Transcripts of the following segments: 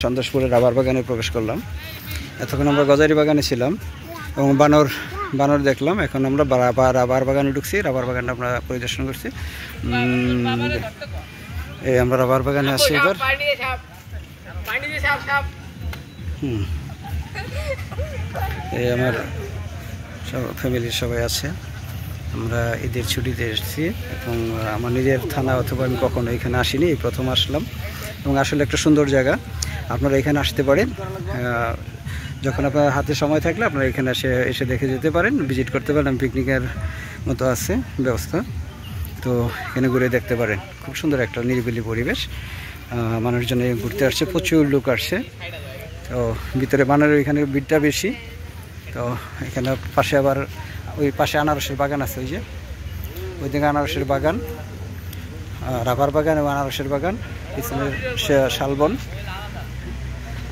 সন্তোষপুরের rubber বাগানে প্রবেশ করলাম। এতক্ষণ আমরা গজারি বাগানে ছিলাম এবং বানর দেখলাম। এখন আমরা রাবার বাগানে ঢুকছি। রাবার বাগানটা আমরা পরিদর্শন করছি। এই আমরা রাবার বাগানে আসছি এবার। এই আমার সব ফ্যামিলির সবাই আছে। আমরা ঈদের ছুটিতে এসেছি এবং আমার নিজের থানা অথবা আমি কখনো এখানে আসিনি, এই প্রথম আসলাম এবং আসলে একটা সুন্দর জায়গা। আপনারা এখানে আসতে পারেন, যখন আপনার হাতে সময় থাকলে আপনারা এখানে এসে দেখে যেতে পারেন, ভিজিট করতে পারেন। পিকনিকের মতো আছে ব্যবস্থা, তো এখানে ঘুরে দেখতে পারেন। খুব সুন্দর একটা নিরিবিলি পরিবেশ। মানুষজন ঘুরতে আসছে, প্রচুর লোক আসছে। তো ভিতরে বানরের এখানে ভিড়টা বেশি। তো এখানে পাশে আবার ওই পাশে আনারসের বাগান আছে, ওই যে ওইদিকে আনারসের বাগান, রাবার বাগান এবং আনারসের বাগান, পিছনের শালবন,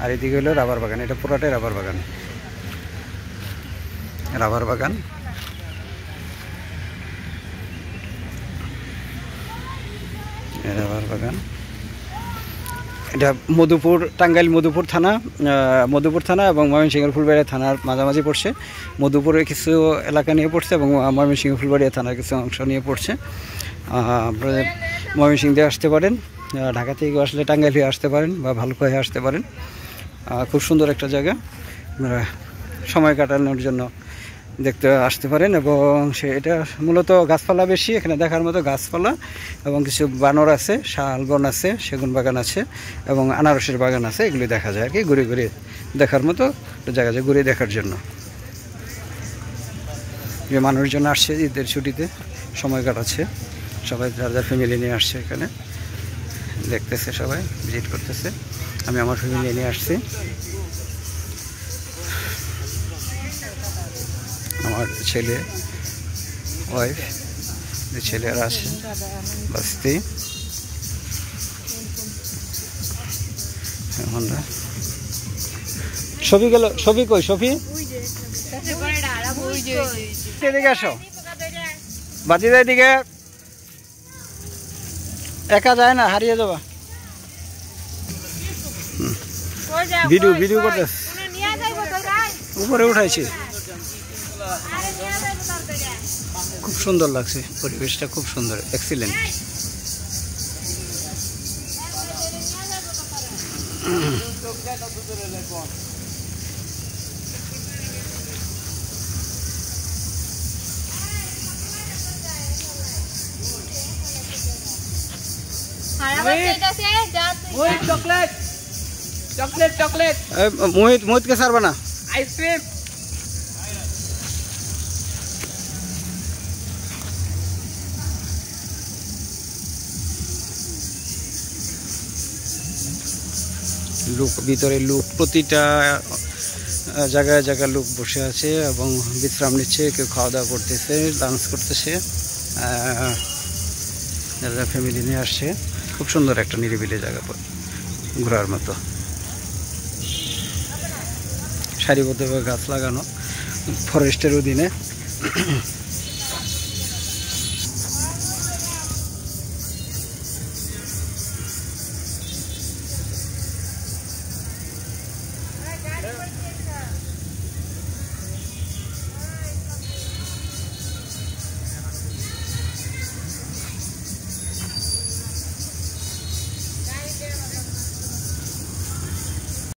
আর এদিকে হলো রাবার বাগান। এটা পুরোটাই রাবার বাগান। রাবার বাগান রাবার বাগান এটা মধুপুর, টাঙ্গাইল মধুপুর থানা এবং ময়মনসিংহের ফুলবাড়িয়া থানার মাঝামাঝি পড়ছে। মধুপুরের কিছু এলাকা নিয়ে পড়ছে এবং ময়মনসিংহ ফুলবাড়িয়া থানার কিছু অংশ নিয়ে পড়ছে। আপনারা ময়মনসিংহ দিয়ে আসতে পারেন, ঢাকা থেকে আসলে টাঙ্গাইল হয়ে আসতে পারেন বা ভালুকা হয়ে আসতে পারেন। খুব সুন্দর একটা জায়গা, আপনারা সময় কাটানোর জন্য দেখতে আসতে পারেন। এবং এটা মূলত গাছপালা বেশি, এখানে দেখার মতো গাছপালা এবং কিছু বানর আছে, শালবন আছে, সেগুন বাগান আছে এবং আনারসের বাগান আছে। এগুলি দেখা যায় আর কি, ঘুরে ঘুরে দেখার মতো জায়গা, যায় ঘুরে দেখার জন্য। যে মানুষজন আসছে ঈদের ছুটিতে সময় কাটাচ্ছে, সবাই যার যার ফ্যামিলি নিয়ে আসছে, এখানে দেখতেছে, সবাই ভিজিট করতেছে। আমি আমার ফ্যামিলি নিয়ে আসছি, আমার ছেলে, ওয়াইফ, ছেলেরা আছে, বাস্তি। ছবি গেল, ছবি কই? ছবি এদিকে আসো, বাতিদা এদিকে। একা যায় না, হারিয়ে যাবা। ভিডিও করতে উপরে উঠাইছি, খুব সুন্দর লাগছে, পরিবেশটা খুব সুন্দর, এক্সিলেন্ট। মোহিতকে ছাড়বা না, আইসক্রিম। লোক ভিতরে, লোক প্রতিটা জায়গায় জায়গায় লোক বসে আছে এবং বিশ্রাম নিচ্ছে, কেউ খাওয়া দাওয়া করতেছে, ডান্স করতেছে, যারা ফ্যামিলি নিয়ে আসছে। খুব সুন্দর একটা নিরিবিলি জায়গা, ঘোরার মতো, সারিবদ্ধভাবে গাছ লাগানো, ফরেস্টের অধীনে।